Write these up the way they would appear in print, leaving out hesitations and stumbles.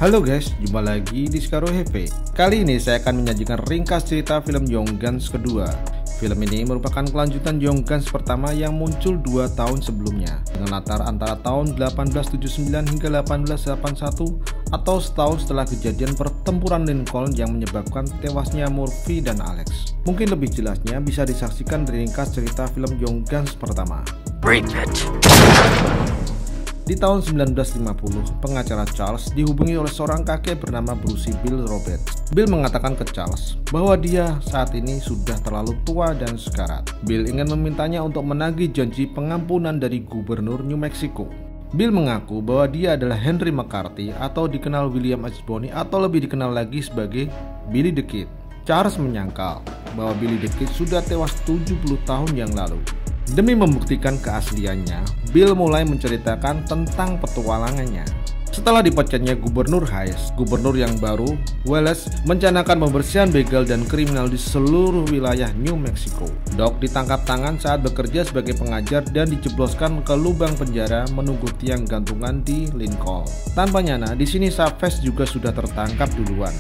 Halo guys, jumpa lagi di Skaro HV. Kali ini saya akan menyajikan ringkas cerita film Young Guns kedua. Film ini merupakan kelanjutan Young Guns pertama yang muncul 2 tahun sebelumnya, dengan latar antara tahun 1879 hingga 1881 atau setahun setelah kejadian pertempuran Lincoln yang menyebabkan tewasnya Murphy dan Alex. Mungkin lebih jelasnya bisa disaksikan dari ringkas cerita film Young Guns pertama. Bring it. Di tahun 1950, pengacara Charles dihubungi oleh seorang kakek bernama Bruce Bill Roberts. Bill mengatakan ke Charles bahwa dia saat ini sudah terlalu tua dan sekarat. Bill ingin memintanya untuk menagih janji pengampunan dari gubernur New Mexico. Bill mengaku bahwa dia adalah Henry McCarthy atau dikenal William H. Bonney atau lebih dikenal lagi sebagai Billy the Kid. Charles menyangkal bahwa Billy the Kid sudah tewas 70 tahun yang lalu. Demi membuktikan keasliannya, Bill mulai menceritakan tentang petualangannya. Setelah dipecatnya Gubernur Hayes, gubernur yang baru, Wallace merencanakan pembersihan begal dan kriminal di seluruh wilayah New Mexico. Doc ditangkap tangan saat bekerja sebagai pengajar dan dijebloskan ke lubang penjara menunggu tiang gantungan di Lincoln. Tanpa nyana, di sini Chavez juga sudah tertangkap duluan.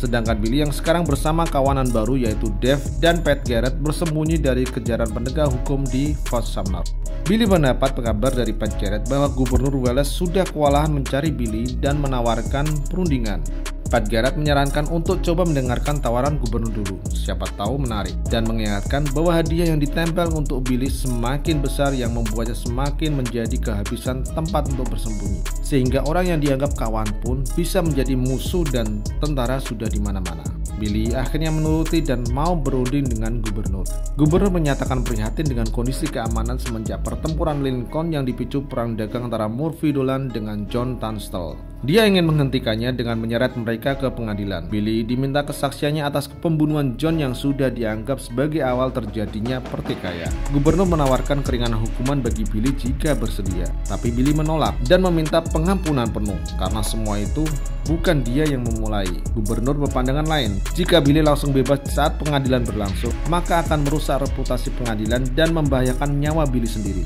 Sedangkan Billy yang sekarang bersama kawanan baru yaitu Dave dan Pat Garrett bersembunyi dari kejaran penegak hukum di Fort Sumner. Billy mendapat kabar dari Pat Garrett bahwa Gubernur Wallace sudah kewalahan mencari Billy dan menawarkan perundingan. Pat Garrett menyarankan untuk coba mendengarkan tawaran gubernur dulu, siapa tahu menarik, dan mengingatkan bahwa hadiah yang ditempel untuk Billy semakin besar yang membuatnya semakin menjadi kehabisan tempat untuk bersembunyi, sehingga orang yang dianggap kawan pun bisa menjadi musuh dan tentara sudah di mana-mana. Billy akhirnya menuruti dan mau berunding dengan gubernur. Gubernur menyatakan prihatin dengan kondisi keamanan semenjak pertempuran Lincoln yang dipicu perang dagang antara Murphy Dolan dengan John Tunstall. Dia ingin menghentikannya dengan menyeret mereka ke pengadilan. Billy diminta kesaksiannya atas pembunuhan John yang sudah dianggap sebagai awal terjadinya pertikaian. Gubernur menawarkan keringanan hukuman bagi Billy jika bersedia, tapi Billy menolak dan meminta pengampunan penuh karena semua itu bukan dia yang memulai. Gubernur berpandangan lain. Jika Billy langsung bebas saat pengadilan berlangsung, maka akan merusak reputasi pengadilan dan membahayakan nyawa Billy sendiri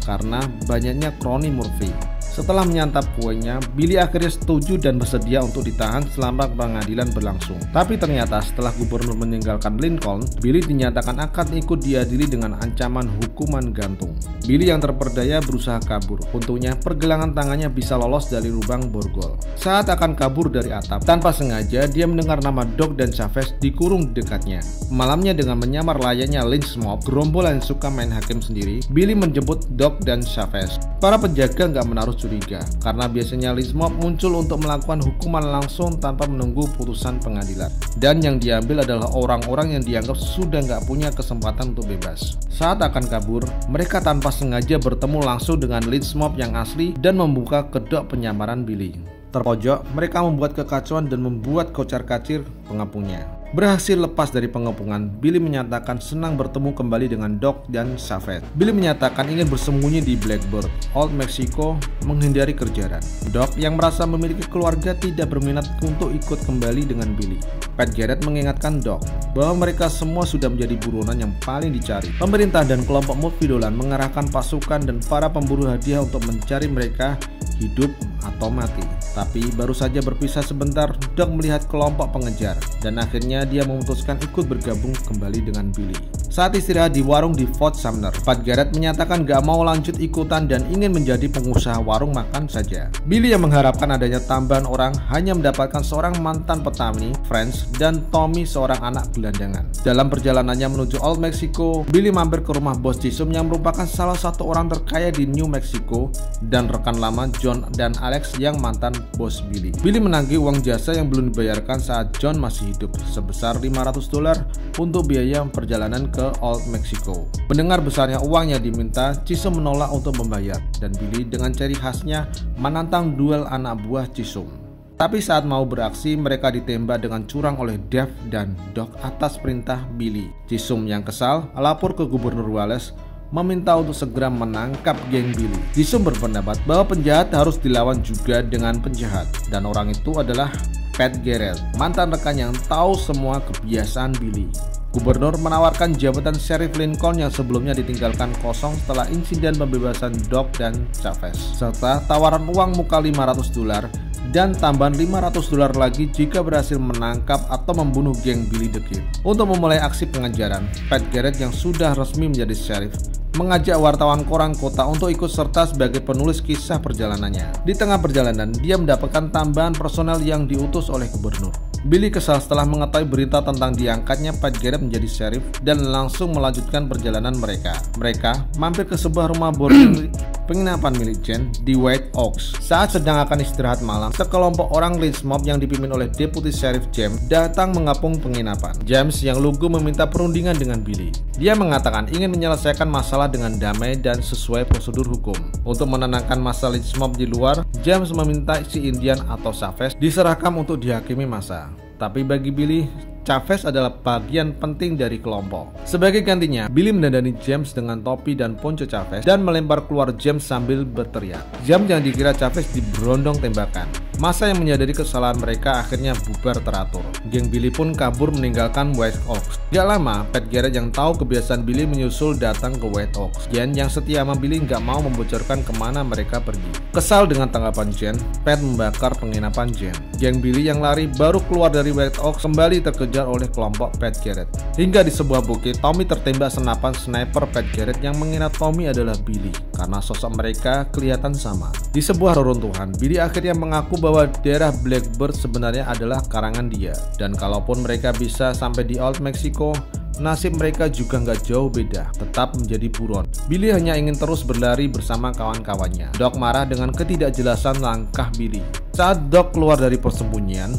karena banyaknya kroni Murphy. Setelah menyantap kuenya, Billy akhirnya setuju dan bersedia untuk ditahan selama pengadilan berlangsung. Tapi ternyata setelah gubernur meninggalkan Lincoln, Billy dinyatakan akan ikut diadili dengan ancaman hukuman gantung. Billy yang terperdaya berusaha kabur. Untungnya pergelangan tangannya bisa lolos dari lubang borgol. Saat akan kabur dari atap, tanpa sengaja dia mendengar nama Doc dan Chavez dikurung di dekatnya. Malamnya dengan menyamar layaknya lynch mob, gerombolan yang suka main hakim sendiri, Billy menjemput Doc dan Chavez. Para penjaga nggak menaruh curiga, karena biasanya lynch mob muncul untuk melakukan hukuman langsung tanpa menunggu putusan pengadilan. Dan yang diambil adalah orang-orang yang dianggap sudah nggak punya kesempatan untuk bebas. Saat akan kabur, mereka tanpa sengaja bertemu langsung dengan lynch mob yang asli dan membuka kedok penyamaran Billy. Terpojok, mereka membuat kekacauan dan membuat kocar-kacir pengepungnya. Berhasil lepas dari pengepungan, Billy menyatakan senang bertemu kembali dengan Doc dan Chavez. Billy menyatakan ingin bersembunyi di Blackbird, Old Mexico, menghindari kejaran. Doc yang merasa memiliki keluarga tidak berminat untuk ikut kembali dengan Billy. Pat Garrett mengingatkan Doc bahwa mereka semua sudah menjadi buronan yang paling dicari. Pemerintah dan kelompok Murphy Dolan mengerahkan pasukan dan para pemburu hadiah untuk mencari mereka hidup atau mati. Tapi baru saja berpisah sebentar, Doc melihat kelompok pengejar dan akhirnya dia memutuskan ikut bergabung kembali dengan Billy. Saat istirahat di warung di Fort Sumner, Pat Garrett menyatakan gak mau lanjut ikutan dan ingin menjadi pengusaha warung makan saja. Billy yang mengharapkan adanya tambahan orang hanya mendapatkan seorang mantan petani, Franz, dan Tommy seorang anak gelandangan. Dalam perjalanannya menuju Old Mexico, Billy mampir ke rumah bos Chisholm yang merupakan salah satu orang terkaya di New Mexico dan rekan lama John dan Alex yang mantan bos Billy. Billy menagih uang jasa yang belum dibayarkan saat John masih hidup sebesar $500 untuk biaya perjalanan ke Old Mexico. Mendengar besarnya uang yang diminta, Chisholm menolak untuk membayar dan Billy dengan ciri khasnya menantang duel anak buah Chisholm. Tapi saat mau beraksi, mereka ditembak dengan curang oleh Dave dan Doc atas perintah Billy. Chisholm yang kesal lapor ke Gubernur Wallace meminta untuk segera menangkap geng Billy. Chisholm berpendapat bahwa penjahat harus dilawan juga dengan penjahat, dan orang itu adalah Pat Garrett, mantan rekan yang tahu semua kebiasaan Billy. Gubernur menawarkan jabatan Sheriff Lincoln yang sebelumnya ditinggalkan kosong setelah insiden pembebasan Doc dan Chavez. Serta tawaran uang muka $500, dan tambahan $500 lagi jika berhasil menangkap atau membunuh geng Billy the Kid. Untuk memulai aksi pengejaran, Pat Garrett yang sudah resmi menjadi sheriff mengajak wartawan koran kota untuk ikut serta sebagai penulis kisah perjalanannya. Di tengah perjalanan, dia mendapatkan tambahan personel yang diutus oleh gubernur. Billy kesal setelah mengetahui berita tentang diangkatnya Pat Garrett menjadi sheriff dan langsung melanjutkan perjalanan mereka. Mereka mampir ke sebuah rumah bordil penginapan milik Jen di White Oaks. Saat sedang akan istirahat malam, sekelompok orang lynch mob yang dipimpin oleh Deputi Sheriff James datang mengapung penginapan. James yang lugu meminta perundingan dengan Billy. Dia mengatakan ingin menyelesaikan masalah dengan damai dan sesuai prosedur hukum. Untuk menenangkan masa lynch mob di luar, James meminta si Indian atau Chavez diserahkan untuk dihakimi massa. Tapi bagi Billy, Chavez adalah bagian penting dari kelompok. Sebagai gantinya, Billy mendandani James dengan topi dan ponco Chavez dan melempar keluar James sambil berteriak. James yang dikira Chavez diberondong tembakan. Massa yang menyadari kesalahan mereka akhirnya bubar teratur. Geng Billy pun kabur meninggalkan White Oaks. Gak lama, Pat Garrett yang tahu kebiasaan Billy menyusul datang ke White Oaks. Jen yang setia sama Billy gak mau membocorkan kemana mereka pergi. Kesal dengan tanggapan Jen, Pat membakar penginapan Jen. Geng Billy yang lari baru keluar dari White Oaks kembali terkejar oleh kelompok Pat Garrett. Hingga di sebuah bukit, Tommy tertembak senapan sniper Pat Garrett yang mengira Tommy adalah Billy karena sosok mereka kelihatan sama. Di sebuah reruntuhan, Billy akhirnya mengaku bahwa daerah Blackbird sebenarnya adalah karangan dia, dan kalaupun mereka bisa sampai di Old Mexico, nasib mereka juga nggak jauh beda, tetap menjadi buron. Billy hanya ingin terus berlari bersama kawan-kawannya. Doc marah dengan ketidakjelasan langkah Billy. Saat Doc keluar dari persembunyian,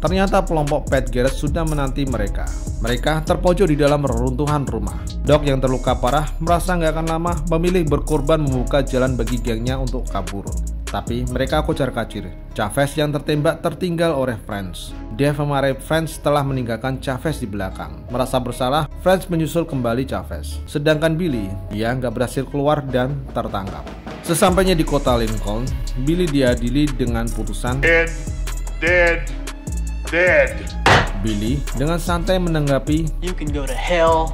ternyata kelompok Pat Garrett sudah menanti mereka. Mereka terpojok di dalam reruntuhan rumah. Doc yang terluka parah merasa nggak akan lama memilih berkorban membuka jalan bagi gengnya untuk kabur. Tapi mereka kocar-kacir. Chavez yang tertembak tertinggal oleh Franz. Dave memarahi Franz setelah meninggalkan Chavez di belakang. Merasa bersalah, Franz menyusul kembali Chavez. Sedangkan Billy, dia nggak berhasil keluar dan tertangkap. Sesampainya di kota Lincoln, Billy diadili dengan putusan dead. Billy dengan santai menanggapi, "You can go to hell.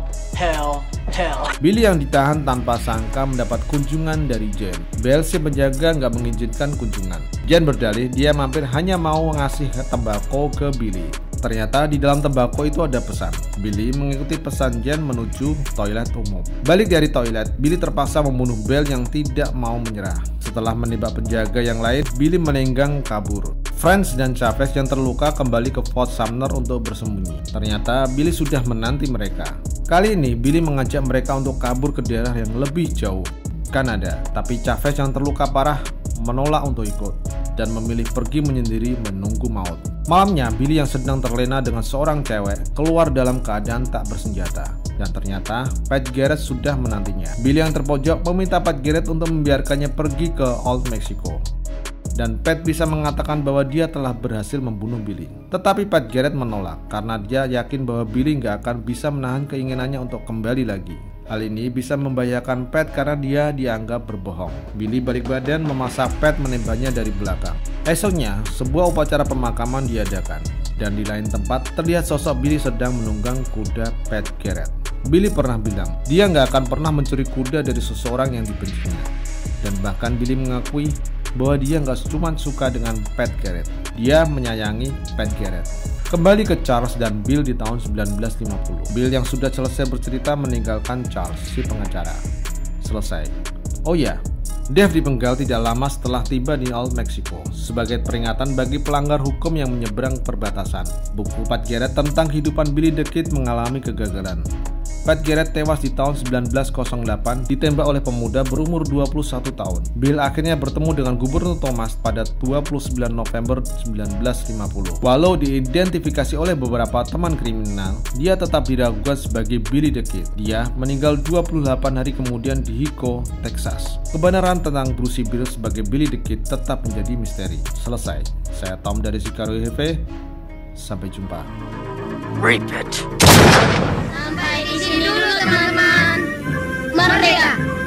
Billy yang ditahan tanpa sangka mendapat kunjungan dari Jen. Bell si penjaga nggak mengizinkan kunjungan. Jen berdalih dia mampir hanya mau ngasih tembakau ke Billy. Ternyata di dalam tembakau itu ada pesan. Billy mengikuti pesan Jen menuju toilet umum. Balik dari toilet, Billy terpaksa membunuh Bell yang tidak mau menyerah. Setelah menembak penjaga yang lain, Billy melenggang kabur. Franz dan Chavez yang terluka kembali ke Fort Sumner untuk bersembunyi. Ternyata Billy sudah menanti mereka. Kali ini Billy mengajak mereka untuk kabur ke daerah yang lebih jauh, Kanada. Tapi Chavez yang terluka parah menolak untuk ikut dan memilih pergi menyendiri menunggu maut. Malamnya, Billy yang sedang terlena dengan seorang cewek keluar dalam keadaan tak bersenjata. Dan ternyata Pat Garrett sudah menantinya. Billy yang terpojok meminta Pat Garrett untuk membiarkannya pergi ke Old Mexico. Dan Pat bisa mengatakan bahwa dia telah berhasil membunuh Billy. Tetapi Pat Garrett menolak karena dia yakin bahwa Billy nggak akan bisa menahan keinginannya untuk kembali lagi. Hal ini bisa membahayakan Pat karena dia dianggap berbohong. Billy balik badan memaksa Pat menembaknya dari belakang. Esoknya, sebuah upacara pemakaman diadakan. Dan di lain tempat, terlihat sosok Billy sedang menunggang kuda Pat Garrett. Billy pernah bilang, dia nggak akan pernah mencuri kuda dari seseorang yang dibencinya. Dan bahkan Billy mengakui bahwa dia nggak cuma suka dengan Pat Garrett, dia menyayangi Pat Garrett. Kembali ke Charles dan Bill di tahun 1950. Bill yang sudah selesai bercerita meninggalkan Charles, si pengacara. Selesai. Oh ya, Dave dipenggal tidak lama setelah tiba di Old Mexico sebagai peringatan bagi pelanggar hukum yang menyeberang perbatasan. Buku Pat Garrett tentang kehidupan Billy the Kid mengalami kegagalan. Pat Garrett tewas di tahun 1908 ditembak oleh pemuda berumur 21 tahun. Bill akhirnya bertemu dengan Gubernur Thomas pada 29 November 1950. Walau diidentifikasi oleh beberapa teman kriminal, dia tetap diragukan sebagai Billy the Kid. Dia meninggal 28 hari kemudian di Hico, Texas. Kebenaran tentang Bruce Bill sebagai Billy the Kid tetap menjadi misteri. Selesai. Saya Tom dari Sikaru HV. Sampai jumpa. Sampai di sini dulu teman-teman. Merdeka!